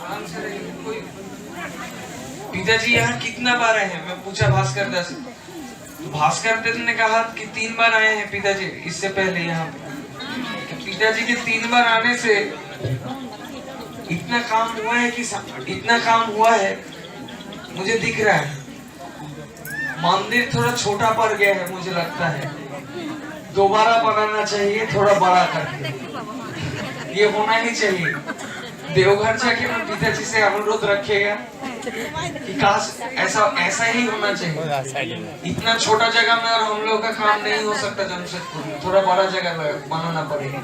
आराम से रहिए। कोई पिताजी यहाँ कितना बार आए हैं? मैं पूछा भास्कर दास से, तो भास्कर दास ने कहा कि 3 बार आए हैं पिताजी इससे पहले यहाँ पे। पिताजी के 3 बार आने से इतना काम हुआ है कि इतना काम हुआ है मुझे दिख रहा है। मंदिर थोड़ा छोटा पड़ गया है मुझे लगता है, दोबारा बनाना चाहिए थोड़ा बड़ा करके, ये होना ही चाहिए। देवघर जाके मैं पिताजी से अनुरोध रखेगा कि काश ऐसा ही होना चाहिए। इतना छोटा जगह में और हम लोग का काम नहीं हो सकता जमशेदपुर में, थोड़ा बड़ा जगह बनाना पड़ेगा।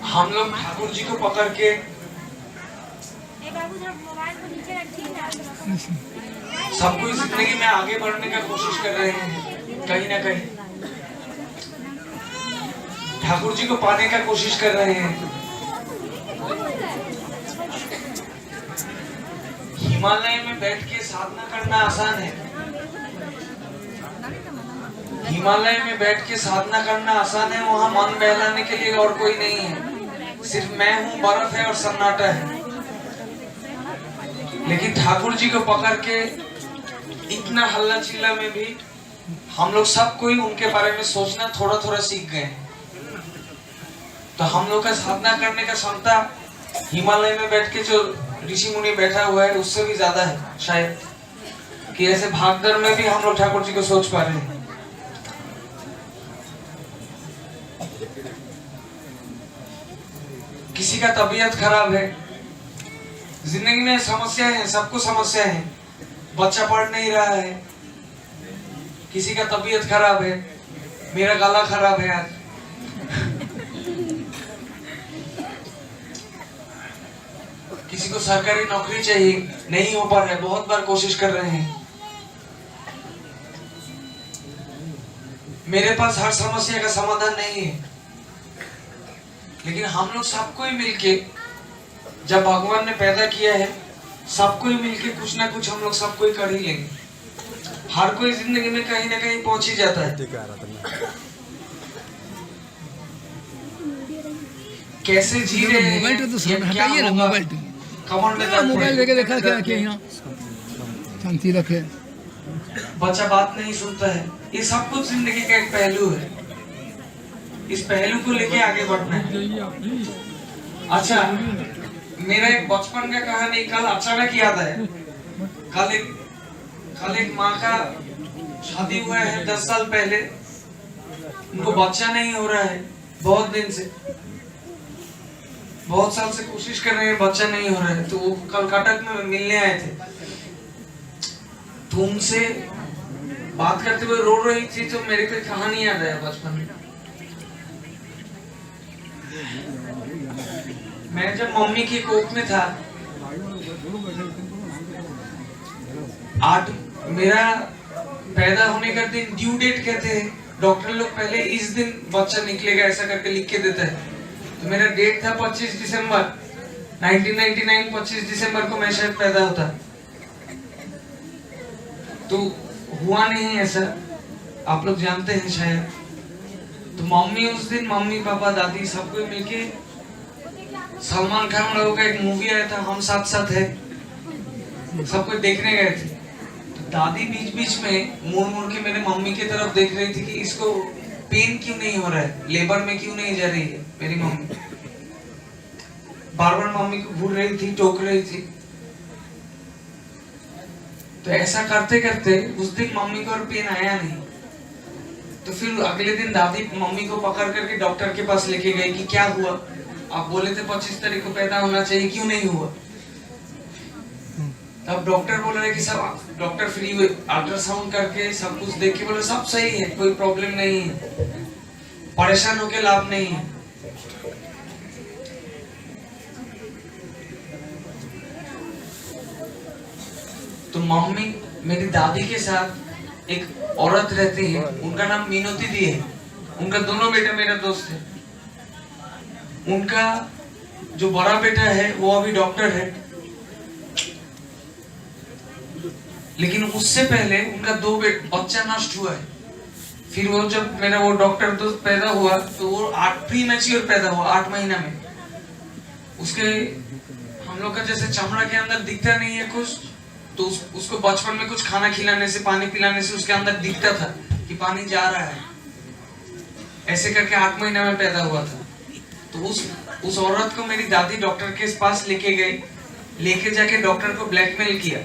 हम लोग ठाकुर जी को पकड़ के सबको इस जिंदगी में आगे बढ़ने का कोशिश कर रहे हैं, कहीं ना कहीं ठाकुर जी को पाने का कोशिश कर रहे हैं। हिमालय में बैठ के साधना करना आसान है, हिमालय में बैठ के साधना करना आसान है। वहां मन बहलाने के लिए और कोई नहीं है, सिर्फ मैं हूं, बर्फ है और सन्नाटा है। लेकिन ठाकुर जी को पकड़ के इतना हल्ला चिल्ला में भी हम लोग सब कोई उनके बारे में सोचना थोड़ा थोड़ा सीख गए। तो हम लोग का साधना करने का क्षमता हिमालय में बैठ के जो ऋषि मुनि बैठा हुआ है उससे भी ज्यादा है शायद, कि ऐसे भागदौड़ में भी हम लोग ठाकुर जी को सोच पा रहे हैं। किसी का तबीयत खराब है, जिंदगी में समस्या है, सबको समस्या है, बच्चा पढ़ नहीं रहा है, किसी का तबीयत खराब है, मेरा गला खराब है आज, किसी को सरकारी नौकरी चाहिए, नहीं हो पा रहा है, बहुत बार कोशिश कर रहे हैं। मेरे पास हर समस्या का समाधान नहीं है, लेकिन हम लोग सबको ही मिलके, जब भगवान ने पैदा किया है सबको ही मिलके कुछ ना कुछ हम लोग सबको ही कर ही लेंगे। हर कोई जिंदगी में कहीं ना कहीं पहुंच ही जाता है। कैसे जी रहे हैं, मोबाइल तो हटाइए ना, मोबाइल कमर में मोबाइल लेके देखा क्या यहाँ शांति रखे। बच्चा बात नहीं सुनता है, ये सब कुछ जिंदगी का एक पहलू है, इस पहलू को लेके आगे बढ़ना है। अच्छा, मेरा एक बचपन का कहानी कल अचानक याद आया। कल एक माँ का शादी हुआ है 10 साल पहले, उनको बच्चा नहीं हो रहा है बहुत दिन से, बहुत साल से कोशिश कर रहे हैं, बच्चा नहीं हो रहा है। तो वो कल कटक में मिलने आए थे, तो उनसे बात करते हुए रो रही थी, तो मेरे को कहानी याद आया बचपन में। मैं जब मम्मी की कोख में था, आज मेरा पैदा होने का दिन ड्यू डेट कहते हैं डॉक्टर लोग, पहले इस दिन बच्चा निकलेगा ऐसा करके लिख के देता है। तो मेरा डेट था 25 दिसंबर 1999, 25 दिसंबर को मैं शायद पैदा होता, तो हुआ नहीं ऐसा, आप लोग जानते हैं शायद। तो मम्मी उस दिन, मम्मी पापा दादी सबको मिलके, सलमान खान लोगों का एक मूवी आया था हम साथ साथ है, सबको देखने गए थे। तो दादी बीच बीच में मुड़ मुड़ के मेरे मम्मी की तरफ देख रही थी कि इसको पेन क्यों नहीं हो रहा है, लेबर में क्यों नहीं जा रही है मेरी मम्मी। बार बार मम्मी को घूर रही थी, टोक रही थी। तो ऐसा करते करते उस दिन मम्मी को और पेन आया नहीं। तो फिर अगले दिन दादी मम्मी को पकड़ करके डॉक्टर के पास लेके गई कि क्या हुआ, आप बोले थे 25 तारीख को पैदा होना चाहिए, क्यों नहीं हुआ। तब डॉक्टर बोल रहे कि सब, डॉक्टर फ्री अल्ट्रासाउंड करके सब कुछ देख के बोले सब सही है, कोई प्रॉब्लम नहीं है, परेशान होके लाभ नहीं है। तो मम्मी, मेरी दादी के साथ एक औरत रहती है, उनका नाम मीनोती दी है, उनका दोनों बेटा मेरा दोस्त है। उनका जो बड़ा बेटा है वो अभी डॉक्टर है, लेकिन उससे पहले उनका 2 बच्चा नष्ट हुआ है। फिर वो जब मेरा वो डॉक्टर दोस्त पैदा हुआ तो वो 8 प्री मैच्योर पैदा हुआ 8 महीना में। उसके हम लोग का जैसे चमड़ा के अंदर दिखता नहीं है कुछ, तो उसको बचपन में कुछ खाना खिलाने से पानी पिलाने से उसके अंदर दिखता था कि पानी जा रहा है। ऐसे करके 8 महीना में पैदा हुआ था। तो उस औरत को मेरी दादी डॉक्टर के पास लेके गई, लेके जाके डॉक्टर को ब्लैकमेल किया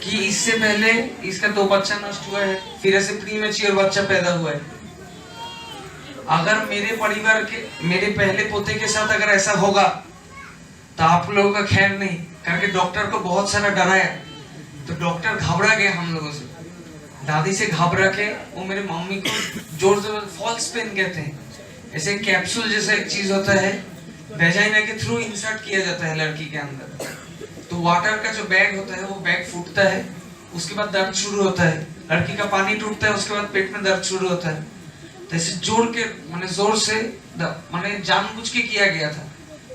कि इससे पहले इसका 2 बच्चा नष्ट हुआ है, फिर ऐसे प्री मैच्योर बच्चा पैदा हुआ है। अगर मेरे परिवार के मेरे पहले पोते के साथ अगर ऐसा होगा तो आप लोगों का खैर नहीं करके डॉक्टर को बहुत सारा डराया। तो डॉक्टर घबरा गए हम लोगों से, दादी से घबरा के वो मेरे मम्मी को जोर से फॉल्स पेन कहते हैं, ऐसे कैप्सूल जैसा एक चीज होता है वेजाइना के थ्रू इंसर्ट किया जाता है लड़की के अंदर। तो वाटर का जो बैग होता है वो बैग फूटता है, उसके बाद दर्द शुरू होता है, लड़की का पानी टूटता है, उसके बाद पेट में दर्द शुरू होता है। तो ऐसे जोड़ के मैंने जोर से मैंने जानबूझ के किया गया था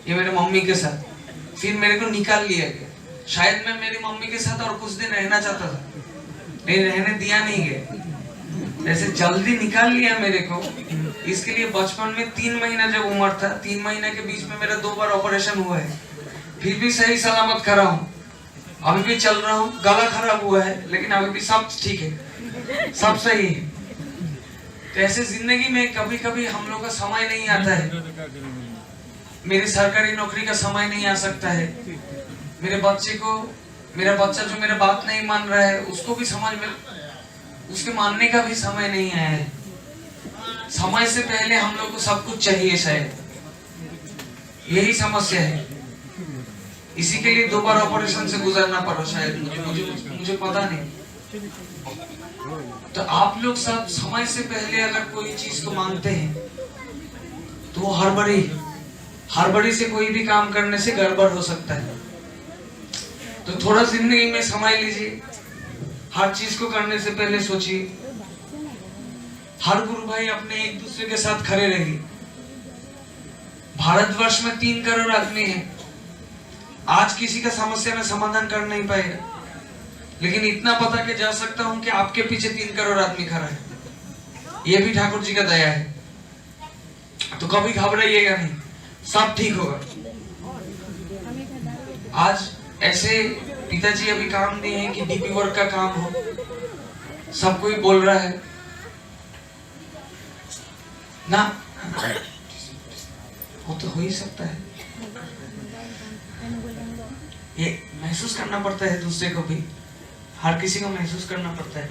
ये मेरे मम्मी के साथ। फिर मेरे को निकाल लिया गया। शायद मैं मेरी मम्मी के साथ और कुछ दिन रहना चाहता था, नहीं रहने दिया नहीं गया, ऐसे जल्दी निकाल लिया मेरे को। इसके लिए बचपन में 3 महीना जब उम्र था, 3 महीने के बीच में मेरा 2 बार ऑपरेशन हुआ है, फिर भी सही सलामत खड़ा हूँ, अभी भी चल रहा हूँ। गला खराब हुआ है लेकिन अभी भी सब ठीक है, सब सही है। तो ऐसे जिंदगी में कभी कभी हम लोग का समय नहीं आता है, मेरी सरकारी नौकरी का समय नहीं आ सकता है, मेरे बच्चे को मेरा बच्चा जो मेरा बात नहीं मान रहा है उसको भी समझ में उसके मानने का भी समय नहीं आया है। समय से पहले हम लोग को सब कुछ चाहिए, शायद यही समस्या है। इसी के लिए 2 बार ऑपरेशन से गुजरना पड़ा शायद, मुझे पता नहीं। तो आप लोग सब समय से पहले अगर कोई चीज को मांगते हैं तो वो हड़बड़ी से कोई भी काम करने से गड़बड़ हो सकता है। तो थोड़ा जिंदगी में समय लीजिए, हर चीज को करने से पहले सोचिए। हर गुरु भाई अपने एक दूसरे के साथ खड़े रहिए। भारतवर्ष में 3 करोड़ आदमी हैं, आज किसी का समस्या में समाधान कर नहीं पाएगा, लेकिन इतना पता के जा सकता हूं कि आपके पीछे 3 करोड़ आदमी खड़ा है। यह भी ठाकुर जी का दया है। तो कभी घबराइएगा नहीं, सब ठीक होगा। आज ऐसे पिताजी अभी काम दिए हैं कि डीपी वर्क का काम हो, सब कोई बोल रहा है ना, वो तो हो ही सकता है। ये महसूस करना पड़ता है दूसरे को भी, हर किसी को महसूस करना पड़ता है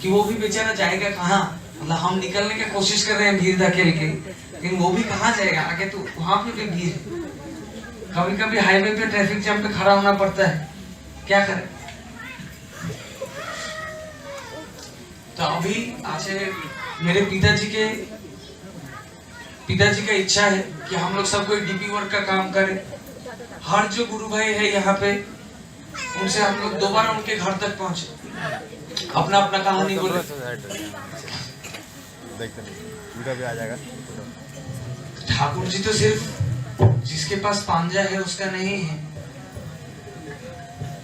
कि वो भी बेचारा जाएगा कहाँ। मतलब हम निकलने की कोशिश कर रहे हैं भीड़ धकेल के, लेकिन वो भी कहाँ जाएगा आगे, तो वहां पे भी भीड़। कभी कभी हाईवे पे ट्रैफिक जाम पे खड़ा होना पड़ता है, क्या करें। तो अभी आज मेरे पिताजी का इच्छा है कि हम लोग सब कोई डीपी वर्क का काम करें। हर जो गुरु भाई है यहाँ पे, उनसे हम लोग दोबारा उनके घर तक पहुंचे, अपना अपना कहानी बोले। ठाकुर जी तो सिर्फ जिसके पास पांजा है उसका नहीं है,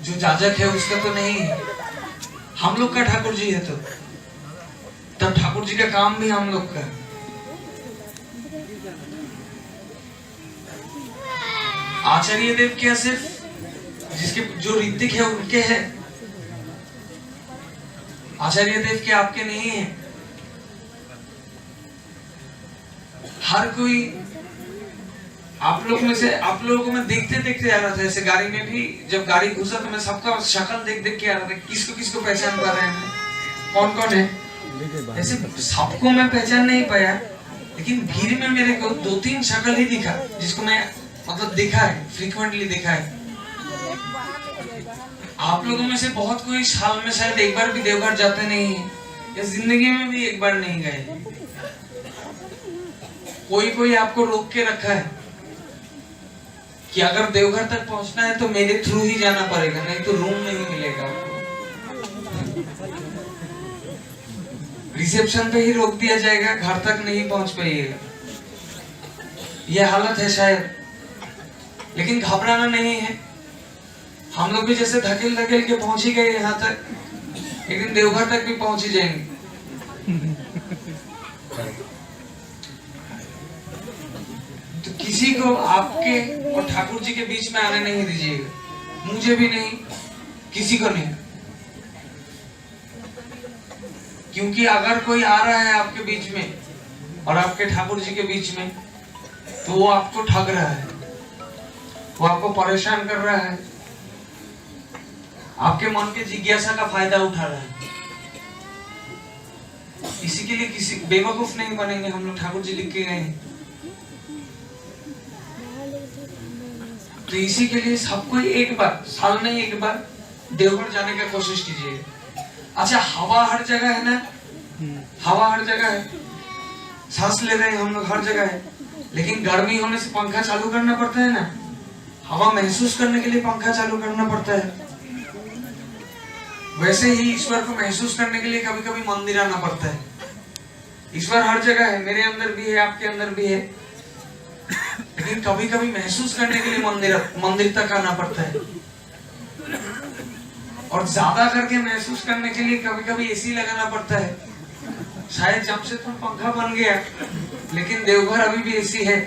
जो जाजक है उसका तो नहीं है, हम लोग का ठाकुर जी है। तो तब ठाकुर जी का काम भी हम लोग का। आचार्य देव क्या सिर्फ जिसके जो ऋतिक है उनके है, आचार्य देव के आपके नहीं है। हर कोई आप लोगों को मैं देखते देखते आ रहा था, ऐसे गाड़ी में भी जब गाड़ी घुसा तो मैं सबका शक्ल देख देख के आ रहा था, किसको पहचान पा रहे हैं, कौन कौन है। ऐसे सबको मैं पहचान नहीं पाया, लेकिन भीड़ में मेरे को 2-3 शक्ल ही दिखा जिसको मैं मतलब देखा है, फ्रीक्वेंटली देखा है। आप लोगों में से बहुत कोई साल में शायद एक बार भी देवघर जाते नहीं है, या जिंदगी में भी एक बार नहीं गए। कोई आपको रोक के रखा है कि अगर देवघर तक पहुंचना है तो मेरे थ्रू ही जाना पड़ेगा, नहीं तो रूम नहीं मिलेगा आपको। रिसेप्शन पे ही रोक दिया जाएगा, घर तक नहीं पहुंच पाइएगा। यह हालत है शायद, लेकिन घबराना नहीं है। हम लोग भी जैसे धकेल के पहुंच ही गए यहाँ तक, एक दिन देवघर तक भी पहुंच ही जाएंगे। तो किसी को आपके और ठाकुर जी के बीच में आने नहीं दीजिएगा, मुझे भी नहीं, किसी को नहीं। क्योंकि अगर कोई आ रहा है आपके बीच में और आपके ठाकुर जी के बीच में, तो वो आपको ठग रहा है, वो आपको परेशान कर रहा है, आपके मन के जिज्ञासा का फायदा उठा रहा है। इसी के लिए किसी बेवकूफ नहीं बनेंगे हम लोग, ठाकुर जी लिख के गए हैं। तो इसी के लिए सबको एक बार, साल में एक बार देवघर जाने का कोशिश कीजिए। अच्छा, हवा हर जगह है ना, हवा हर जगह है, सांस ले रहे हैं हम लोग हर जगह है, लेकिन गर्मी होने से पंखा चालू करना पड़ता है ना, हवा महसूस करने के लिए पंखा चालू करना पड़ता है। वैसे ही ईश्वर को महसूस करने के लिए कभी कभी मंदिर आना पड़ता है। ईश्वर हर जगह है, मेरे अंदर भी है, आपके अंदर भी है, लेकिन कभी कभी महसूस करने के लिए मंदिर तक आना पड़ता है। और ज्यादा करके महसूस करने के लिए कभी कभी एसी लगाना पड़ता है। शायद जमशेदपुर पंखा बन गया, लेकिन देवघर अभी भी एसी है।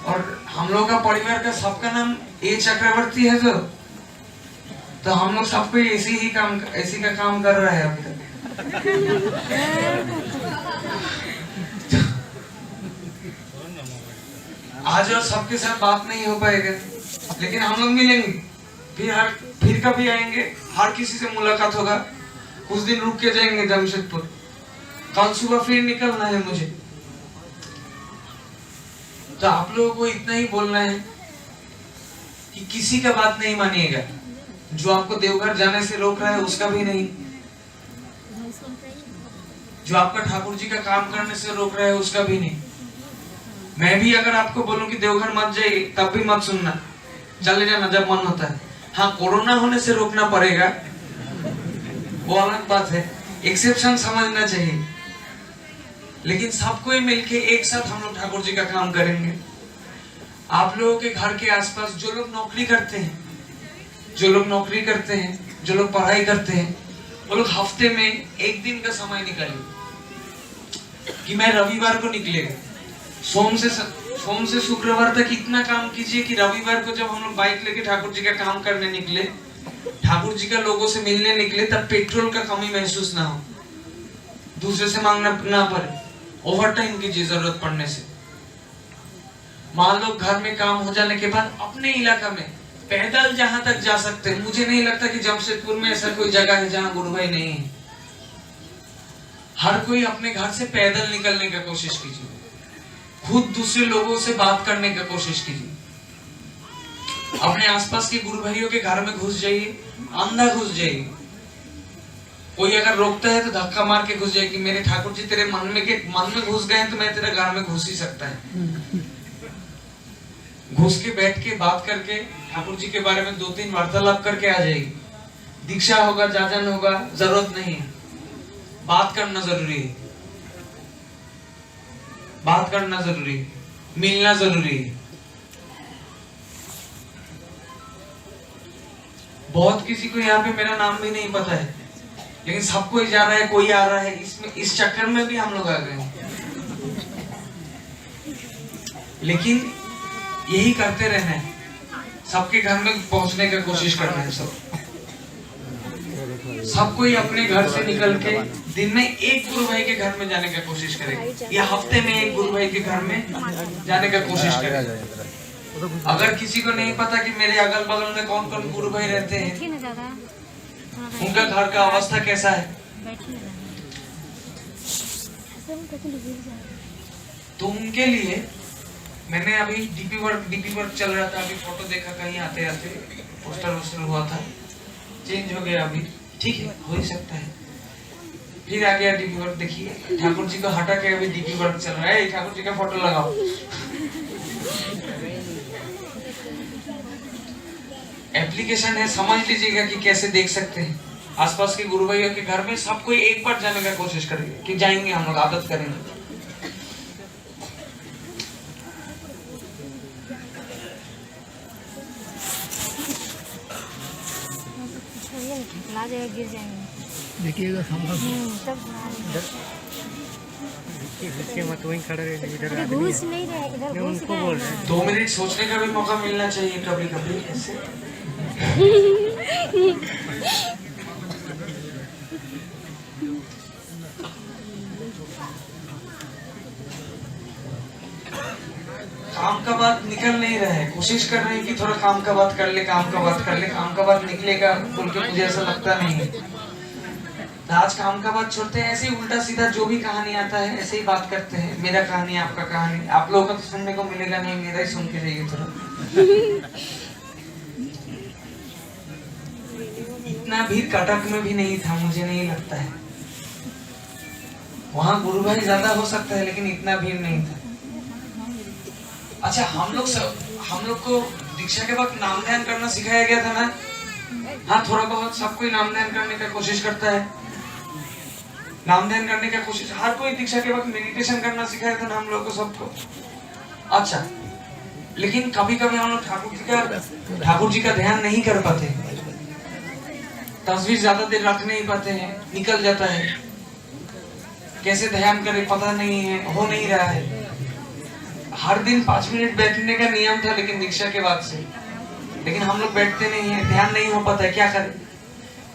और हम लोग का परिवार का सबका नाम ए चक्रवर्ती है, तो हम लोग सब कोई एसी का काम कर रहा है अभी तक। आज और सबके साथ बात नहीं हो पाएगा, लेकिन हम लोग मिलेंगे, फिर कभी आएंगे, हर किसी से मुलाकात होगा। कुछ दिन रुक के जाएंगे जमशेदपुर, कल सुबह फिर निकलना है मुझे। तो आप लोगों को इतना ही बोलना है कि किसी का बात नहीं मानिएगा। जो आपको देवघर जाने से रोक रहा है उसका भी नहीं, जो आपका ठाकुर जी का काम करने से रोक रहा है उसका भी नहीं। मैं भी अगर आपको बोलूं कि देवघर मत जाइए, तब भी मत सुनना, चले जाना जब मन होता है। हाँ, कोरोना होने से रोकना पड़ेगा, वो अलग बात है, एक्सेप्शन समझना चाहिए। लेकिन सबको मिलके एक साथ हम लोग ठाकुर जी का काम करेंगे। आप लोगों के घर के आसपास जो लोग नौकरी करते हैं, जो लोग पढ़ाई करते हैं, वो लोग हफ्ते में एक दिन का समय निकालिए कि मैं रविवार को निकलेगा। सोम से शुक्रवार तक इतना काम कीजिए कि रविवार को जब हम लोग बाइक लेके ठाकुर जी का काम करने निकले, ठाकुर जी का लोगों से मिलने निकले, तब पेट्रोल का कमी महसूस ना हो, दूसरे से मांगना ना पड़े, ओवर टाइम कीजिए जरूरत पड़ने से। मान लो घर में काम हो जाने के बाद अपने इलाका में पैदल जहां तक जा सकते हैं। मुझे नहीं लगता कि जमशेदपुर में ऐसा कोई जगह है जहां गुरु भाई नहीं है। हर कोई अपने घर से पैदल निकलने का कोशिश कीजिए, खुद दूसरे लोगों से बात करने का कोशिश कीजिए। अपने आसपास के गुरु भाइयों के घर में घुस जाइए, अंधा घुस जाइए। कोई अगर रोकता है तो धक्का मार के घुस जाए कि मेरे ठाकुर जी तेरे मन में घुस गए तो मैं तेरे घर में घुस ही सकता है। घुस के बैठ के बात करके ठाकुर जी के बारे में 2-3 वार्तालाप करके आ जाएगी। दीक्षा होगा, जाजन होगा, जरूरत नहीं है, बात करना जरूरी है, बात करना जरूरी है, मिलना जरूरी है। बहुत किसी को यहाँ पे मेरा नाम भी नहीं पता है, लेकिन सब कोई जा रहा है, कोई आ रहा है, इस चक्कर में भी हम लोग आ गए। लेकिन यही करते रहना है, सबके घर में पहुंचने का कोशिश करना है। सब कोई अपने घर से निकल के दिन में एक गुरु भाई के घर में जाने का कोशिश करेगा, या हफ्ते में एक गुरु भाई के घर में जाने का कोशिश करेगा। अगर किसी को नहीं पता कि मेरे अगल बगल में कौन कौन गुरु भाई रहते हैं, उनका घर का अवस्था कैसा है, तो उनके लिए मैंने अभी डीपी वर्क चल रहा था। अभी फोटो देखा कहीं आते आते, पोस्टर हुआ था, चेंज हो गया अभी, ठीक है, हो ही सकता है। फिर आ गया डीपी वर्क। देखिए ठाकुर जी को हटा के अभी डीपी वर्क चल रहा है। ठाकुर जी का फोटो लगाओ। एप्लीकेशन है, समझ लीजिएगा कि कैसे देख सकते हैं। आसपास के गुरु भाइयों के घर में सब कोई एक बार जाने का कोशिश करेंगे कि जाएंगे, हम लोग आदत करेंगे। चला जाएगा, गिर जाएंगे। देखिएगा संभल तब मत वहीं खड़े रहे, इधर अरे घुस नहीं रहे, इधर घुस उनको गए बोल ना। रहे 2 मिनट सोचने का भी मौका मिलना चाहिए कभी कभी ऐसे। काम का बात निकल नहीं रहा है, कोशिश कर रहे हैं कि थोड़ा काम का बात कर ले, काम का बात कर ले, काम का बात निकलेगा बोल के मुझे ऐसा लगता नहीं है। तो आज काम का बात छोड़ते हैं, ऐसे ही उल्टा सीधा जो भी कहानी आता है ऐसे ही बात करते हैं। मेरा कहानी, आपका कहानी, आप लोगों का तो सुनने को मिलेगा नहीं, मेरा ही सुन के जाइए थोड़ा। इतना भीड़ कटक में भी नहीं था, मुझे नहीं लगता है। वहाँ गुरु भाई ज्यादा हो सकता है लेकिन इतना भीड़ नहीं था। अच्छा, हम लोग को दीक्षा के वक्त नाम ध्यान करना सिखाया गया था ना? हाँ, थोड़ा बहुत सब कोई नाम ध्यान करने का कोशिश करता है, नाम ध्यान करने का कोशिश। हर कोई दीक्षा के वक्त मेडिटेशन करना सिखाया था ना हम लोग को, सबको। अच्छा, लेकिन कभी कभी हम लोग ठाकुर जी का ध्यान नहीं कर पाते, तस्वीर ज्यादा देर रख नहीं पाते हैं, निकल जाता है। कैसे ध्यान करें पता नहीं है, हो नहीं रहा है। हर दिन 5 मिनट बैठने का नियम था लेकिन दीक्षा के बाद से, लेकिन हम लोग बैठते नहीं है, ध्यान नहीं हो पाता है, क्या करें?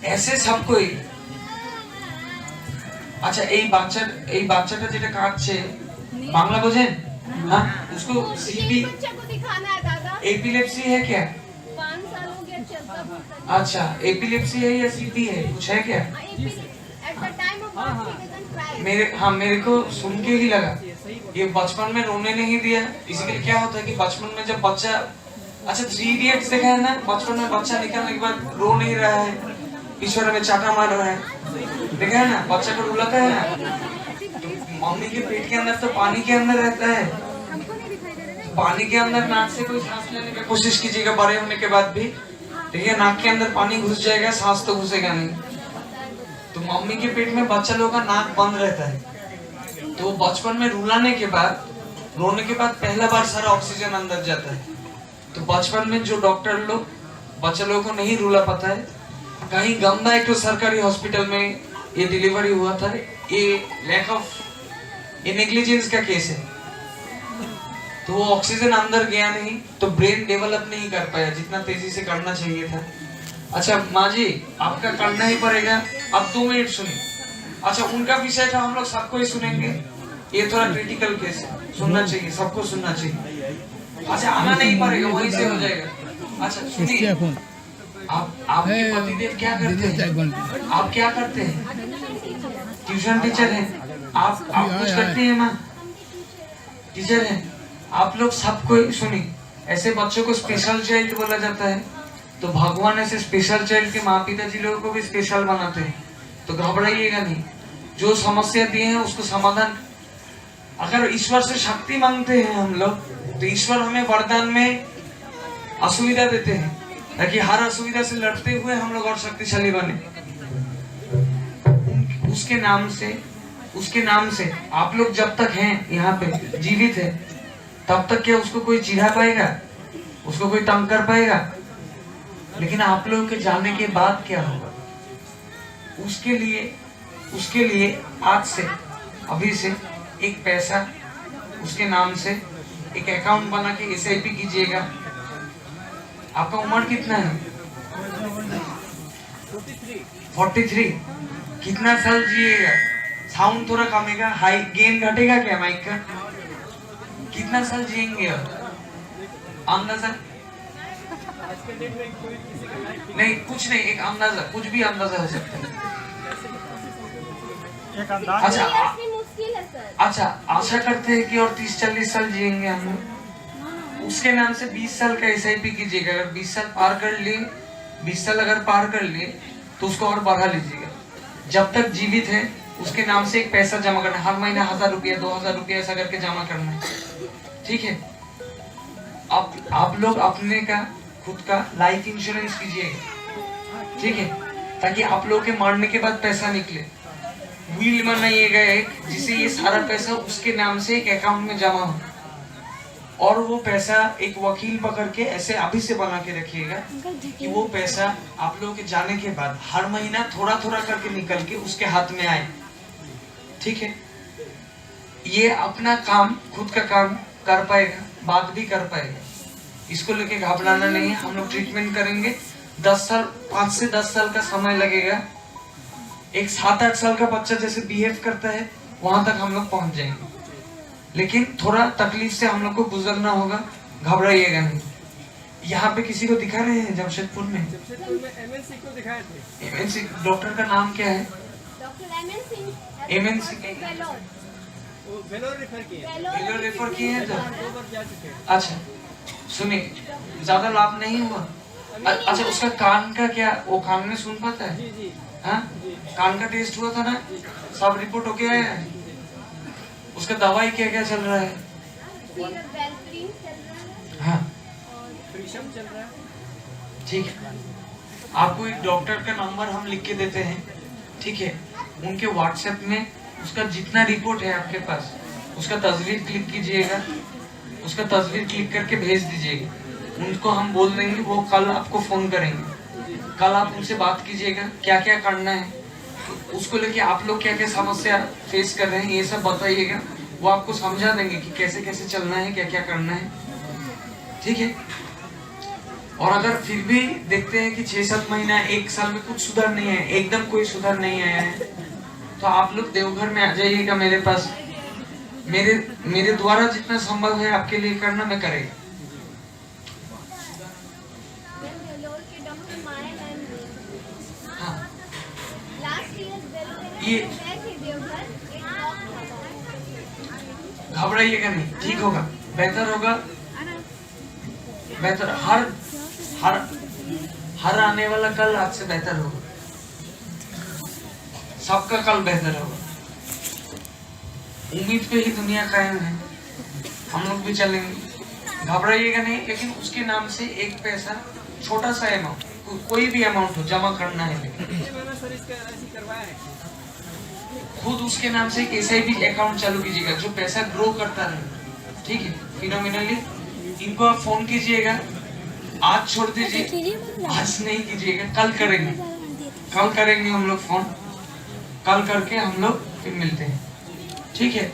ऐसे सब कोई। अच्छा, এই বাচ্চাটা যেটা কাঁদছে, বাংলা বোঝেন? हाँ, उसको सीपी बच्चे को दिखाना है दादा। एपिलेप्सी है क्या? 5 साल हो गया चलता फिरता। अच्छा, एपिलेप्सी है या सीपी है, कुछ है क्या? At the time of birth he doesn't cry। मेरे को सुन के ही लगा ये बचपन में रोने नहीं दिया। इसीलिए क्या होता है कि बचपन में जब बच्चा, अच्छा 3 इडियट्स देखा है ना, बचपन में बच्चा निकलने के बाद रो नहीं रहा है, ईश्वर में चाटा मार रहा है, देखा है ना? बच्चा को रुलाता है ना, तो मम्मी के पेट के अंदर तो पानी के अंदर रहता है, पानी के अंदर नाक से कोई सांस लेने की कोशिश कीजिएगा बड़े होने के बाद भी, देखिए नाक के अंदर पानी घुस जाएगा, सांस तो घुसेगा नहीं। तो मम्मी के पेट में बच्चा लोगों का नाक बंद रहता है, तो बचपन में रुलाने के बाद, रोने के बाद पहला बार सारा ऑक्सीजन अंदर जाता है। तो बचपन में जो डॉक्टर लोग बच्चे लोगों को नहीं रुला पाता है, कहीं गंदा एक तो सरकारी हॉस्पिटल में ये डिलीवरी हुआ था, ये लैक ऑफ, ये नेग्लिजेंस का केस है। तो वो ऑक्सीजन अंदर गया नहीं, तो ब्रेन डेवलप नहीं कर पाया जितना तेजी से करना चाहिए था। अच्छा माँ जी, आपका करना ही पड़ेगा, अब 2 मिनट सुनिए। अच्छा, उनका विषय था, हम लोग सबको ही सुनेंगे, ये थोड़ा क्रिटिकल केस है, सुनना चाहिए, सबको सुनना चाहिए। अच्छा, आना नहीं पड़ेगा, वहीं से हो जाएगा। अच्छा सुनिए, आपके पतिदेव क्या करते हैं? आप क्या करते हैं? ट्यूशन टीचर हैं आप कुछ करते हैं माँ? टीचर हैं आप लोग। सबको सुनिए, ऐसे बच्चों को स्पेशल चाइल्ड बोला जाता है, तो भगवान ऐसे स्पेशल चाइल्ड के माँ पिताजी लोगों को भी स्पेशल बनाते हैं, तो घबराइएगा नहीं। जो समस्या दिए हैं उसको समाधान, अगर ईश्वर से शक्ति मांगते हैं हम लोग, तो ईश्वर हमें वरदान में असुविधा देते हैं, ताकि हर असुविधा से लड़ते हुए हम लोग और शक्तिशाली बने। उसके नाम से आप लोग जब तक हैं यहाँ पे जीवित है, तब तक क्या उसको कोई चिढ़ा पाएगा, उसको कोई तंग कर पाएगा? लेकिन आप लोगों के जाने के बाद क्या होगा, उसके लिए आज से, अभी से एक पैसा उसके नाम से एक अकाउंट बना के SIP कीजिएगा। आपका उम्र कितना है? 43। कितना साल जिएगा? साउंड थोड़ा कमेगा, हाई गेन घटेगा क्या माइक का? कितना साल जिएंगे अंदाजा? नहीं, कुछ नहीं, एक अंदाजा, कुछ भी अंदाजा हो सकता है। अच्छा, आशा करते हैं कि और 30-40 साल जिएंगे हम लोग। उसके नाम से 20 साल का SIP कीजिएगा। अगर 20 साल पार कर लिए, 20 साल अगर पार कर लिए तो उसको और बढ़ा लीजिएगा। जब तक जीवित है उसके नाम से एक पैसा जमा करना, हर महीना 1000 रुपया 2000 रुपया ऐसा करके जमा करना है, ठीक है? आप लोग अपने का खुद का लाइफ इंश्योरेंस कीजिएगा, ठीक है? ताकि आप लोग के मरने के बाद पैसा निकले। विल बनाइएगा एक, जिससे ये सारा पैसा उसके नाम से एक अकाउंट में जमा हो। और वो पैसा एक वकील पकड़ के ऐसे अभी से बना के रखिएगा कि वो पैसा आप लोगों के जाने के बाद हर महीना थोड़ा थोड़ा करके निकल के उसके हाथ में आए, ठीक है? ये अपना काम, खुद का काम कर पाएगा, बात भी कर पाएगा, इसको लेके घबराना नहीं है। हम लोग ट्रीटमेंट करेंगे। 10 साल, 5 से 10 साल का समय लगेगा। एक 7-8 साल का बच्चा जैसे बिहेव करता है वहां तक हम लोग पहुंच जाएंगे, लेकिन थोड़ा तकलीफ से हम लोग को गुजरना होगा, घबराइएगा नहीं। यहाँ पे किसी को दिखा रहे हैं जमशेदपुर में? MNC को दिखाए थे। MNC डॉक्टर का नाम क्या है? डॉक्टर MNC वेलोर रेफर किए। वेलोर रेफर किए हैं तो? 2 बार जा चुके हैं। अच्छा सुनिए, ज्यादा लाभ नहीं हुआ। अच्छा उसका कान का क्या, वो कान में सुन पाता है? जी जी हाँ, जी। कान का टेस्ट हुआ था ना, सब रिपोर्ट हो गया है? उसका दवाई क्या क्या चल रहा है? वेलप्रीन चल रहा है हाँ और फ्रीशम चल रहा है। ठीक है, आपको एक डॉक्टर का नंबर हम लिख के देते हैं, ठीक है? उनके व्हाट्सएप में उसका जितना रिपोर्ट है आपके पास, उसका तस्वीर क्लिक कीजिएगा, उसका तस्वीर क्लिक करके भेज दीजिएगा। उनको हम बोल देंगे, वो कल आपको फोन करेंगे। कल आप उनसे बात कीजिएगा क्या क्या करना है, उसको लेके आप लोग क्या क्या समस्या फेस कर रहे हैं ये सब बताइएगा। वो आपको समझा देंगे कि कैसे कैसे चलना है, क्या क्या करना है, ठीक है? और अगर फिर भी देखते हैं कि 6-7 महीना 1 साल में कुछ सुधार नहीं है, एकदम कोई सुधार नहीं आया है, तो आप लोग देवघर में आ जाइएगा मेरे पास। मेरे द्वारा जितना संभव है आपके लिए करना मैं करेगा। वेलोर के डॉक्टर माया मैम हाँ लास्ट ईयर वेलोर ये गए थे देवघर, एक डॉक्टर घबराइएगा नहीं, ठीक होगा, बेहतर होगा, बेहतर। हर हर हर आने वाला कल आज से बेहतर होगा, सबका कल बेहतर होगा। उम्मीद पे ही दुनिया कायम है, हम लोग भी चलेंगे, घबराइएगा नहीं। लेकिन उसके नाम से एक पैसा, छोटा सा अमाउंट, कोई भी अमाउंट हो, जमा करना है। लेकिन ये मैंने सर इसका ऐसे करवाया है। खुद उसके नाम से एक SIP अकाउंट चालू कीजिएगा जो पैसा ग्रो करता रहे, ठीक है? फिनोमिनली इनको आप फोन कीजिएगा, आज छोड़ दीजिए, आज नहीं कीजिएगा, कल करेंगे, कल करेंगे हम लोग फोन, कल करके हम लोग फिर मिलते हैं, ठीक है?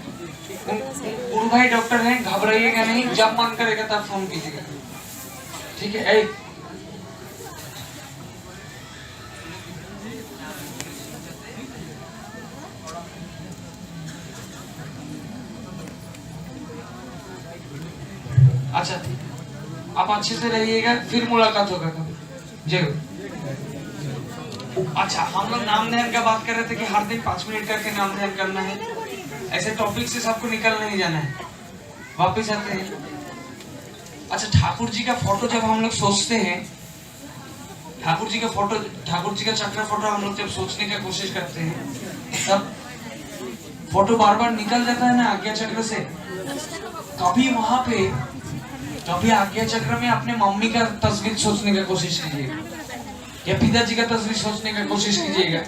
गुरु भाई डॉक्टर हैं, घबराइएगा नहीं, जब मन करेगा तब फोन कीजिएगा, ठीक है? अच्छा आप अच्छे से रहिएगा, फिर मुलाकात होगा कभी, जरूर। अच्छा हम लोग नाम ध्यान का बात कर रहे थे कि हर दिन 5 मिनट करके नाम ध्यान करना है, ऐसे टॉपिक से सबको निकल नहीं जाना है, वापस आते हैं। अच्छा ठाकुर जी का फोटो जब हम लोग सोचते हैं, ठाकुर जी का फोटो, ठाकुर जी का चक्र फोटो हम लोग जब सोचने की कोशिश करते हैं, तब फोटो बार बार निकल जाता है ना आज्ञा चक्र से। कभी वहां पे, कभी आज्ञा चक्र में अपने मम्मी का तस्वीर सोचने की कोशिश कीजिएगा, या पिताजी का तस्वीर सोचने की कोशिश कीजिएगा,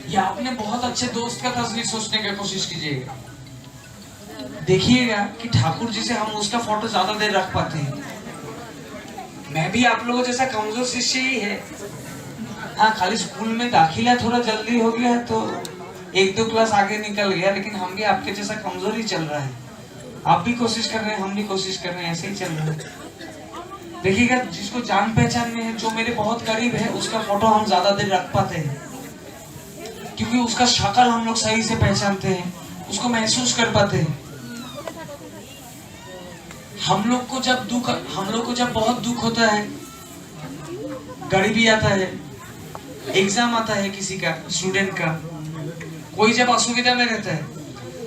या अपने बहुत अच्छे दोस्त का तस्वीर सोचने की कोशिश कीजिएगा। देखिएगा कि ठाकुर जी से हम उसका फोटो ज्यादा देर रख पाते हैं। मैं भी आप लोगों जैसा कमजोर शिष्य ही है। हाँ खाली स्कूल में दाखिला थोड़ा जल्दी हो गया तो 1-2 क्लास आगे निकल गया, लेकिन हम भी आपके जैसा कमजोर ही चल रहा है। आप भी कोशिश कर रहे हैं, हम भी कोशिश कर रहे हैं, ऐसे ही चल रहा है। देखिएगा जिसको जान पहचान में है, जो मेरे बहुत करीब है, उसका फोटो हम ज्यादा देर रख पाते हैं, क्योंकि उसका शक्ल हम लोग सही से पहचानते हैं, उसको महसूस कर पाते हैं। हम लोग को जब बहुत दुख होता है, गरीबी आता है, एग्जाम आता है किसी का, स्टूडेंट का, कोई जब असुविधा में रहता है,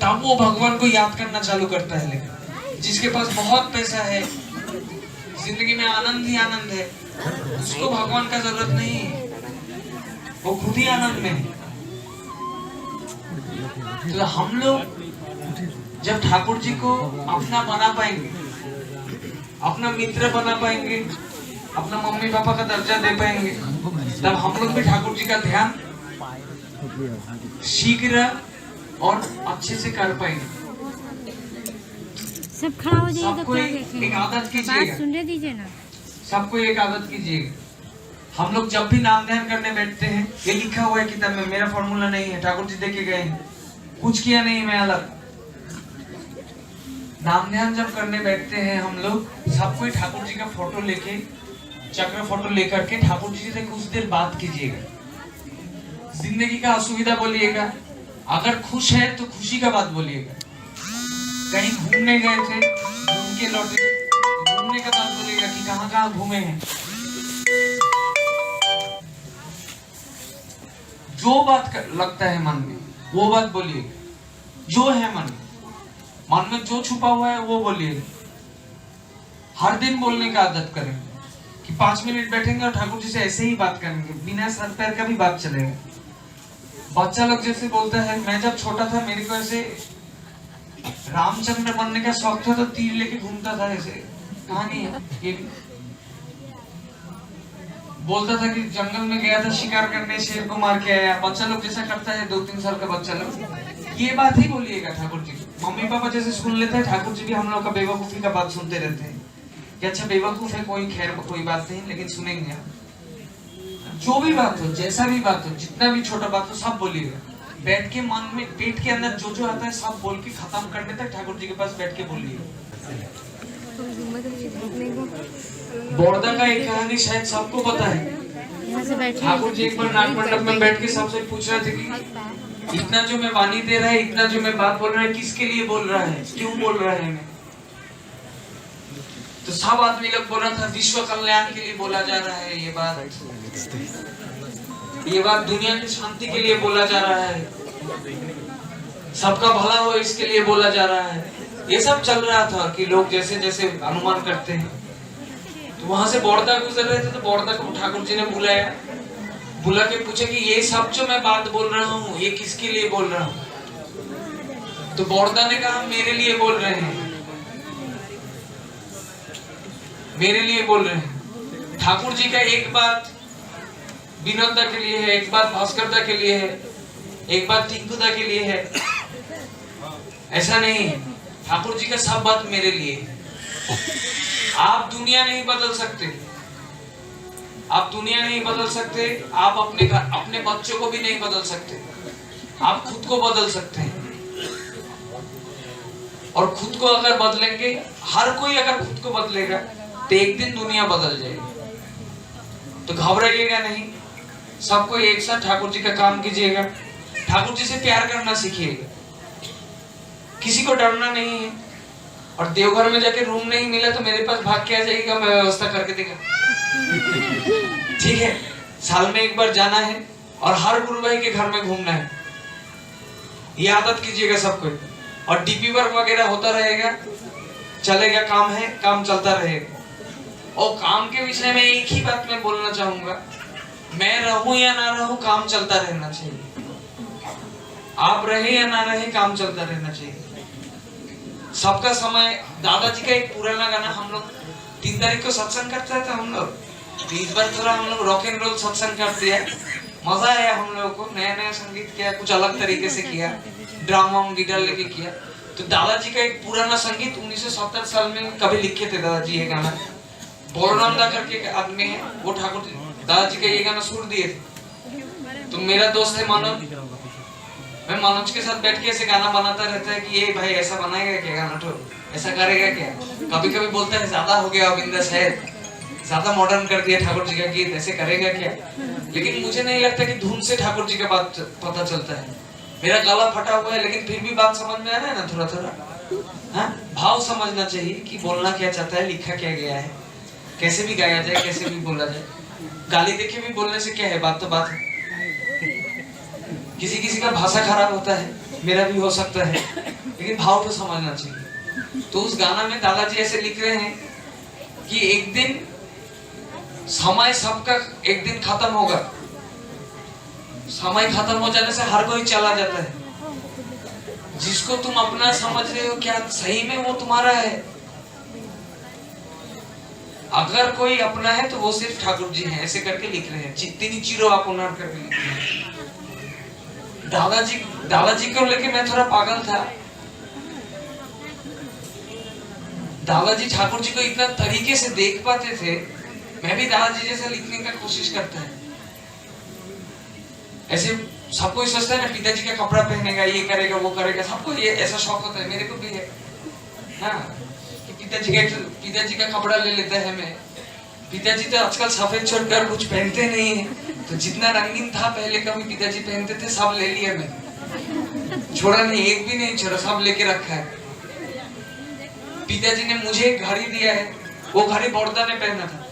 तब वो भगवान को याद करना चालू करता है। लेकिन जिसके पास बहुत पैसा है, जिंदगी में आनंद ही आनंद है, उसको भगवान का जरूरत नहीं है, वो खुद ही आनंद में है। तो हम लोग जब ठाकुर जी को अपना बना पाएंगे, अपना मित्र बना पाएंगे, अपना मम्मी पापा का दर्जा दे पाएंगे, तब हम लोग भी ठाकुर जी का ध्यान शीघ्र और अच्छे से कर पाएंगे। सब खड़ा हो जाइए तो सबको क्या एक देखेंगे? आदत बात कीजिएगा, सुनने दीजिए ना। सबको एक आदत कीजिएगा। हम लोग जब भी नाम ध्यान करने बैठते हैं, ये लिखा हुआ है किताब में, मेरा फॉर्मूला नहीं है, ठाकुर जी देके गए हैं, कुछ किया नहीं मैं अलग। नाम ध्यान जब करने बैठते हैं हम लोग, सबको ठाकुर जी का फोटो लेके, चक्र फोटो लेकर के ठाकुर जी से कुछ देर बात कीजिएगा। जिंदगी का असुविधा बोलिएगा, अगर खुश है तो खुशी का बात बोलिएगा। कहीं घूमने गए थे, घूम के लौटे, घूमने का बात बोलिएगा कि कहाँ कहाँ घूमे हैं। जो बात लगता है मन में वो बात बोलिएगा। जो है मन में जो छुपा हुआ है वो बोलिएगा। हर दिन बोलने का आदत करें कि 5 मिनट बैठेंगे और ठाकुर जी से ऐसे ही बात करेंगे, बिना सर पैर का भी बात चलेगा। बच्चा लोग जैसे बोलता है, मैं जब छोटा था मेरे को ऐसे रामचंद्र बनने का शौक था तो तीर लेके घूमता था, ऐसे कहानी है ये भी। बोलता था कि जंगल में गया था शिकार करने, शेर को मार के आया। बच्चा लोग जैसा करता है 2-3 साल का बच्चा लोग, ये बात ही बोलिएगा ठाकुर जी। मम्मी पापा जैसे सुन लेते हैं, ठाकुर जी भी हम लोग का बेवकूफी का बात सुनते रहते हैं कि अच्छा बेवकूफ है कोई, खैर कोई बात नहीं, लेकिन सुनेंगे हम। जो भी बात हो, जैसा भी बात हो, जितना भी छोटा बात हो, सब बोलिएगा। बैठ के मन में, पेट के अंदर जो जो आता है सब बोल के खत्म करने तक ठाकुर जी के पास बैठ के बोलिए। बोरदा का एक कहानी शायद सबको पता है। ठाकुर जी एक बार नाट मंडप में बैठ के सबसे पूछ रहे थे कि इतना जो मैं वाणी दे रहा है, इतना जो मैं बात बोल रहा है, किसके लिए बोल रहा है, क्यों बोल रहा है मैं? तो सब आदमी लोग बोल रहा था विश्व कल्याण के लिए बोला जा रहा है, ये बात दुनिया की शांति के लिए बोला जा रहा है, सबका भला हो इसके लिए बोला जा रहा है। ये सब चल रहा था कि लोग जैसे जैसे अनुमान करते हैं। तो वहां से बोरदा गुजर रहे थे, तो बोरदा को ठाकुर जी ने बुलाया, बुला के पूछे कि ये सब जो मैं बात बोल रहा हूँ ये किसके लिए बोल रहा हूँ? तो बोरदा ने कहा मेरे लिए बोल रहे हैं, मेरे लिए बोल रहे हैं। ठाकुर जी का एक बात विनोदा के लिए है, एक बात भास्करदा के लिए है, एक बात टिंकुदा के लिए है, ऐसा नहीं है। ठाकुर जी का सब बात मेरे लिए है। आप दुनिया नहीं बदल सकते, आप दुनिया नहीं बदल सकते, आप अपने बच्चों को भी नहीं बदल सकते, आप खुद को बदल सकते हैं। और खुद को अगर बदलेंगे, हर कोई अगर खुद को बदलेगा तो एक दिन दुनिया बदल जाएगी। तो घबराइएगा नहीं, सबको एक साथ ठाकुर जी का काम कीजिएगा। ठाकुर जी से प्यार करना सीखिएगा, किसी को डरना नहीं है। और देवघर में जाके रूम नहीं मिला तो मेरे पास भाग के आ जाइएगा, मैं व्यवस्था करके देगा। ठीक है, साल में एक बार जाना है और हर गुरु भाई के घर में घूमना है, ये आदत कीजिएगा सबको। और डीपी वर्क वगैरह होता रहेगा, चलेगा, काम है, काम चलता रहेगा। और काम के विषय में एक ही बात मैं बोलना चाहूंगा, मैं रहूं या ना रहूं काम चलता रहना चाहिए। आप रहे या ना रहे काम चलता रहना चाहिए। सबका समय, दादाजी का एक पुराना गाना, हम लोग 3 तारीख को सत्संग करते थे हम लोग, तो इस बार थोड़ा हम लोग रॉक एंड रोल सत्संग कर दिया, मजा आया हम लोगों को। नया नया संगीत किया, कुछ अलग तरीके से किया, ड्रामा गिटार लेके किया। तो दादाजी का एक पुराना संगीत 1970 साल में कभी लिखे थे दादाजी ये गाना। बोलराम दा करके आदमी है, वो ठाकुर दादाजी का ये गाना सुर दिए थे। तो मेरा दोस्त है मनोज, मैं मनोज के साथ बैठ के ऐसे गाना बनाता रहता है कि ये भाई ऐसा बनाएगा क्या गाना, तो ऐसा करेगा क्या। कभी कभी बोलता है ज्यादा हो गया अविंदा शायद, ज्यादा मॉडर्न कर दिया ठाकुर जी का गीत, ऐसे करेगा क्या। लेकिन मुझे नहीं लगता कि धुन से ठाकुर जी का बात पता चलता है। मेरा गला फटा हुआ है लेकिन फिर भी बात समझ में आ रहा है ना, थोड़ा थोड़ा। हाँ, भाव समझना चाहिए कि बोलना क्या चाहता है, लिखा क्या गया है, कैसे भी गाया जाए, कैसे भी बोला जाए। गाली देके भी बोलने से क्या है, बात तो बात है। किसी किसी का भाषा खराब होता है, मेरा भी हो सकता है, लेकिन भाव तो समझना चाहिए। तो उस गाना में दादाजी ऐसे लिख रहे हैं कि एक दिन समय सबका एक दिन खत्म होगा, समय खत्म हो जाने से हर कोई चला जाता है। जिसको तुम अपना समझ रहे हो क्या सही में वो तुम्हारा है? अगर कोई अपना है तो वो सिर्फ ठाकुर जी हैं, ऐसे करके लिख रहे हैं। चित्तिनी चिरो आप उन्नत करके लिख रहे हैं। दादाजी को लेके मैं थोड़ा पागल था। दादाजी ठाकुर जी को इतना तरीके से देख पाते थे, मैं भी दादाजी जैसा लिखने का कोशिश करता है। ऐसे सबको सोचता है ना, पिताजी का कपड़ा पहनेगा, ये करेगा वो करेगा, सबको ये ऐसा शौक होता है, मेरे को भी है हाँ, कि पिताजी का कपड़ा ले लेता है। मैं पिताजी तो आजकल सफेद छोड़कर कुछ पहनते नहीं है, तो जितना रंगीन था पहले कभी पिताजी पहनते थे सब ले लिया मैं, छोड़ा नहीं, एक भी नहीं छोड़ा, सब लेके रखा है। पिताजी ने मुझे एक घड़ी दिया है, वो घड़ी बड़ौदा ने पहना था,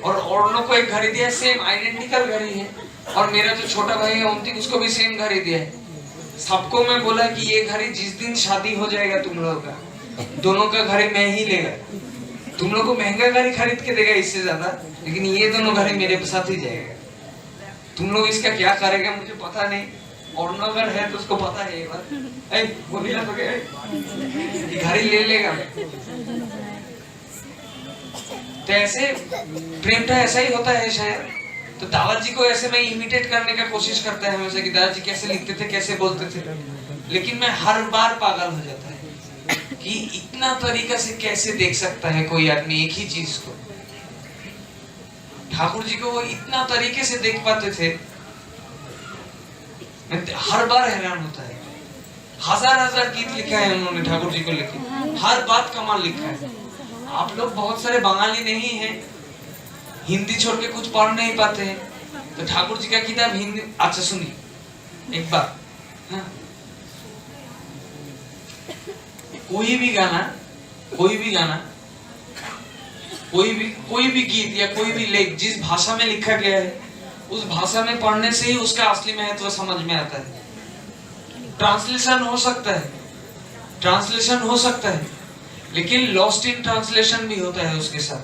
और लोग को एक घड़ी दिया है, सेम आइडेंटिकल घड़ी है, और मेरा जो छोटा भाई है ओमती, उसको भी सेम घड़ी दिया है। सबको मैं बोला कि ये घड़ी जिस दिन शादी हो जाएगा तुम लोगों का, दोनों का घड़ी मैं ही लेगा, तुम लोग को महंगा घड़ी खरीद के देगा इससे ज्यादा, लेकिन ये दोनों घड़ी मेरे साथ ही जाएगा। तुम लोग इसका क्या करेगा मुझे पता नहीं, और अगर है तो उसको पता है, एक बार बोलिया तो घड़ी ले लेगा। तो ऐसे प्रेम तो ऐसा ही होता है शायद। तो दादाजी को ऐसे मैं इमिटेट करने का कोशिश करता है हमेशा, कि दादाजी कैसे लिखते थे, कैसे बोलते थे, लेकिन मैं हर बार पागल हो जाता है कि इतना तरीका से कैसे देख सकता है कोई आदमी एक ही चीज को। ठाकुर जी को वो इतना तरीके से देख पाते थे, मैं हर बार हैरान होता है। हजार गीत लिखा है उन्होंने ठाकुर जी को लेके, हर बात कमाल लिखा है। आप लोग बहुत सारे बंगाली नहीं हैं, हिंदी छोड़ के कुछ पढ़ नहीं पाते हैं, तो ठाकुर जी का किताब हिंदी। अच्छा सुनिए एक बात, हाँ? कोई भी गाना, कोई भी गीत या कोई भी लेख जिस भाषा में लिखा गया है, उस भाषा में पढ़ने से ही उसका असली महत्व समझ में आता है। ट्रांसलेशन हो सकता है, लेकिन लॉस्ट इन ट्रांसलेशन भी होता है उसके साथ,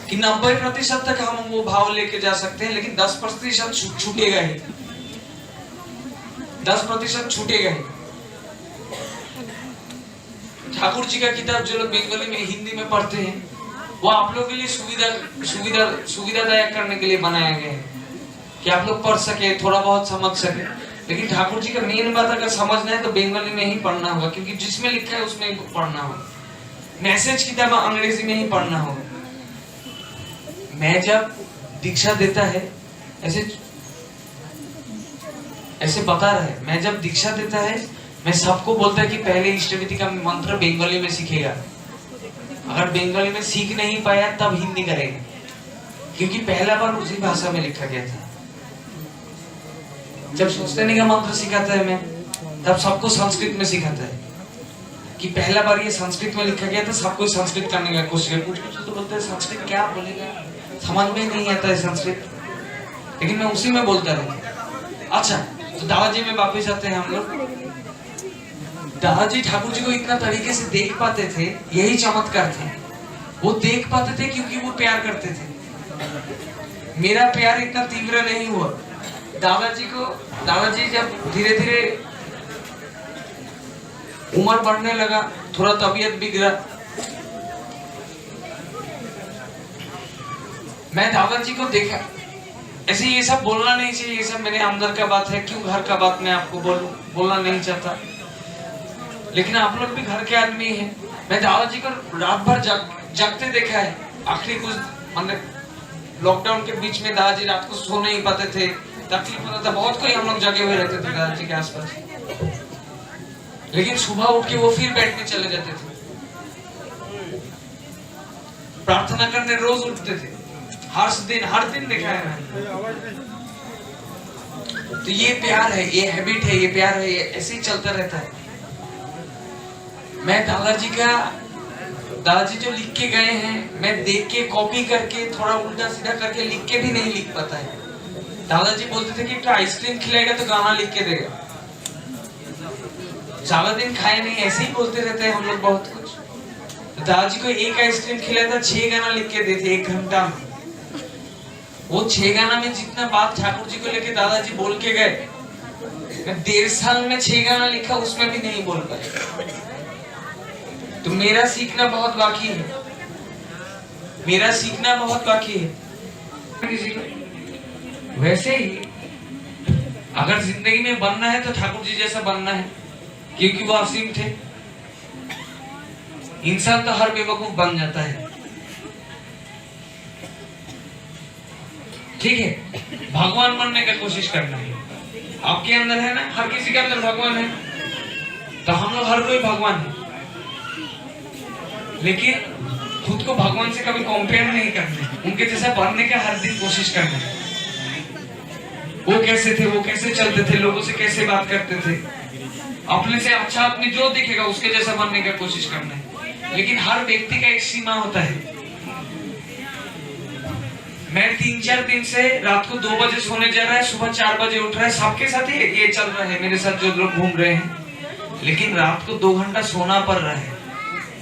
कि 90% तक हम वो भाव लेके जा सकते हैं, लेकिन 10% छूटेगा ही, 10% छूटेगा ही। ठाकुर जी का किताब जो लोग बंगाली में हिंदी में पढ़ते हैं, वो आप लोगों के लिए सुविधादायक करने के लिए बनाया गया है, कि आप लोग पढ़ सके, थोड़ा बहुत समझ सके। लेकिन ठाकुर जी का मेन बात अगर समझना है तो बंगाली में ही पढ़ना होगा, क्योंकि जिसमें लिखा है उसमें ही पढ़ना होगा। मैसेज किताब अंग्रेजी में ही पढ़ना होगा। मैं जब दीक्षा देता है, ऐसे बता रहा है, मैं जब दीक्षा देता है, मैं सबको बोलता है कि पहले इष्टविधि का मंत्र बंगाली में सीखेगा। अगर बंगाली में सीख नहीं पाया तब हिंदी करेगा, क्योंकि पहला बार उसी भाषा में लिखा गया था। जब सोचने का मंत्र सिखाता है मैं, तब सबको संस्कृत में सिखाता है, कि पहला बार ये संस्कृत में लिखा गया था, सबको संस्कृत करने का कोशिश कर। कुछ तो बोलते हैं संस्कृत क्या बोलेगा, समझ में नहीं आता है संस्कृत, लेकिन मैं उसी में बोलता रहता। अच्छा, तो दादाजी में वापस आते हैं हम लोग। दादाजी ठाकुर जी को इतना तरीके से देख पाते थे, यही चमत्कार थे। वो देख पाते थे क्योंकि वो प्यार करते थे। मेरा प्यार इतना तीव्र नहीं हुआ। दादाजी जब धीरे धीरे उम्र बढ़ने लगा, थोड़ा तबीयत बिगड़ा, मैं दादाजी को देखा। ऐसे ये सब बोलना नहीं चाहिए, ये सब मेरे अंदर का बात है, क्यों घर का बात मैं आपको बोलना नहीं चाहता, लेकिन आप लोग भी घर के आदमी हैं। मैं दादाजी को रात भर जगते देखा है। आखिरी कुछ मतलब लॉकडाउन के बीच में दादाजी रात को सो नहीं पाते थे, तकलीफ होता था, बहुत कोई हम लोग जगे हुए रहते थे दादाजी के आसपास, लेकिन सुबह उठ के वो फिर बेड में चले जाते थे। प्रार्थना करने रोज उठते थे, हर दिन देखा है मैंने। तो ये प्यार है, ये हैबिट है, ये प्यार है, ये ऐसे ही चलता रहता है। मैं दादाजी जो लिख के गए हैं, मैं देख के कॉपी करके थोड़ा उल्टा सीधा करके लिख के भी नहीं लिख पाता है। दादाजी बोलते थे कि तो आइसक्रीम खिलाएगा तो गाना लिख के देगा। ज्यादा दिन खाए नहीं, ऐसे ही बोलते रहते हैं हम लोग बहुत कुछ। तो दादाजी को एक आइसक्रीम खिलाया था, 6 गाना लिख के देते 1 घंटा में। वो 6 गाना में जितना बात ठाकुर जी को लेके दादाजी बोल के गए, मैं 1.5 साल में 6 गाना लिखा, उसमें भी नहीं बोल पाए। तो मेरा सीखना बहुत बाकी है, वैसे ही अगर जिंदगी में बनना है तो ठाकुर जी जैसा बनना है, क्योंकि वो असीम थे। इंसान तो हर बेवकूफ बन जाता है, ठीक है। भगवान बनने का कोशिश करना है, आपके अंदर है ना, हर किसी के अंदर भगवान है, तो हम लोग हर कोई भगवान है, लेकिन खुद को भगवान से कभी कंपेयर नहीं करना, उनके जैसा बनने का हर दिन कोशिश करना है। वो कैसे थे, वो कैसे चलते थे, लोगों से कैसे बात करते थे, अपने से अच्छा आदमी जो दिखेगा उसके जैसा बनने का कोशिश करना है। लेकिन हर व्यक्ति का एक सीमा होता है। मैं 3-4 दिन से रात को 2 बजे सोने जा रहा है, सुबह 4 बजे उठ रहा है, सबके साथ ही ये चल रहा है, मेरे साथ जो लोग घूम रहे हैं। लेकिन रात को 2 घंटा सोना पड़ रहा है,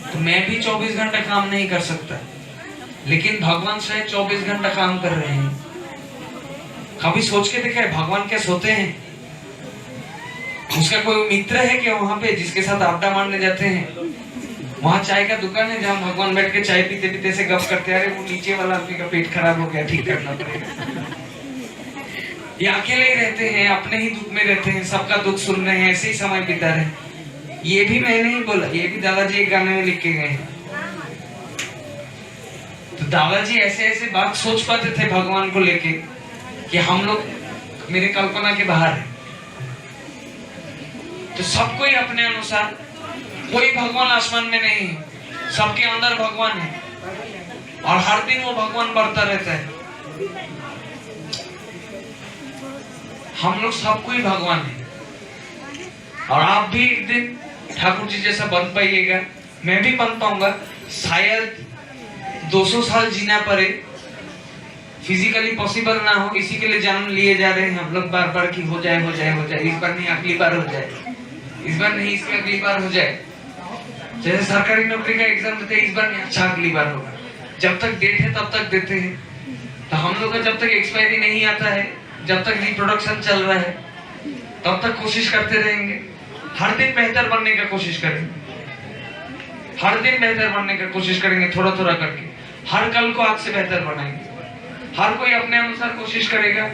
तो मैं भी 24 घंटा काम नहीं कर सकता, लेकिन भगवान शायद 24 घंटा काम कर रहे हैं। कभी सोच के देखा है भगवान क्या सोते हैं? उसका कोई मित्र है क्या वहां पे जिसके साथ अड्डा मारने जाते हैं? वहां चाय का दुकान है जहाँ भगवान बैठ के चाय पीते पीते से गप करते हैं, अरे वो नीचे वाला आदमी का पेट खराब हो गया, ठीक करना पड़ेगा। ये अकेले ही रहते हैं, अपने ही दुख में रहते हैं, सबका दुख सुन रहे हैं, ऐसे ही समय बिता रहे हैं। ये भी मैंने ही बोला, ये भी दादाजी एक गाने में लिख के गए हैं। तो दादाजी ऐसे ऐसे बात सोच पाते थे भगवान को लेके कि हम लोग मेरे कल्पना के बाहर है। तो सबको ही अपने अनुसार, कोई भगवान आसमान में नहीं है, सबके अंदर भगवान है, और हर दिन वो भगवान बढ़ता रहता है। हम लोग सबको ही भगवान है, और आप भी एक दिन ठाकुर जी जैसा बन पाइएगा, मैं भी बन पाऊंगा। शायद 200 साल जीना पड़े, फिजिकली पॉसिबल ना हो, इसी के लिए जन्म लिए जा रहे हैं हम लोग बार बार कि हो जाए हो जाए हो जाए, इस बार नहीं अगली बार हो जाए, इस बार नहीं इसके अगली बार हो जाए। जैसे सरकारी नौकरी का एग्जाम देते हैं, इस बार नहीं अच्छा अगली बार होगा, जब तक डेट है तब तक देते हैं। तो हम लोग का जब तक एक्सपायरी नहीं आता है, जब तक रिप्रोडक्शन चल रहा है, तब तक कोशिश करते रहेंगे। हर दिन बेहतर बनने का कोशिश करेंगे, हर दिन बेहतर बनने का कोशिश करेंगे, थोड़ा थोड़ा करके। हर कल को आज से बेहतर बनाएंगे। हर कोई अपने अनुसार कोशिश करेगा,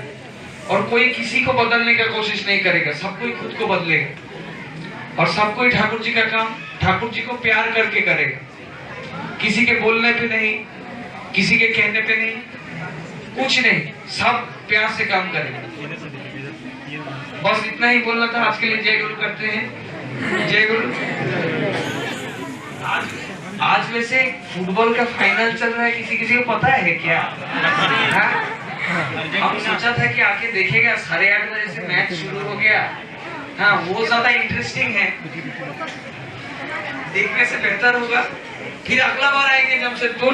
और कोई किसी को बदलने का कोशिश नहीं करेगा, सब कोई खुद को बदलेगा। और सब कोई ठाकुर जी का काम ठाकुर जी को प्यार करके करेगा, किसी के बोलने पे नहीं, किसी के कहने पे नहीं, कुछ नहीं, सब प्यार से काम करेगा। बस इतना ही बोलना था। आज के लिए जय गुरु करते हैं, जय गुरु। आज वैसे फुटबॉल का फाइनल चल रहा है, किसी को पता है क्या? हम सोचा था कि आके देखेगा, 8:30 बजे से मैच शुरू हो गया। हाँ, वो ज्यादा इंटरेस्टिंग है, देखने से बेहतर होगा। फिर अगला बार आएंगे जमशेदपुर।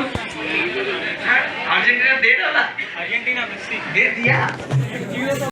अर्जेंटीना दे डाला, अर्जेंटीना दे दिया।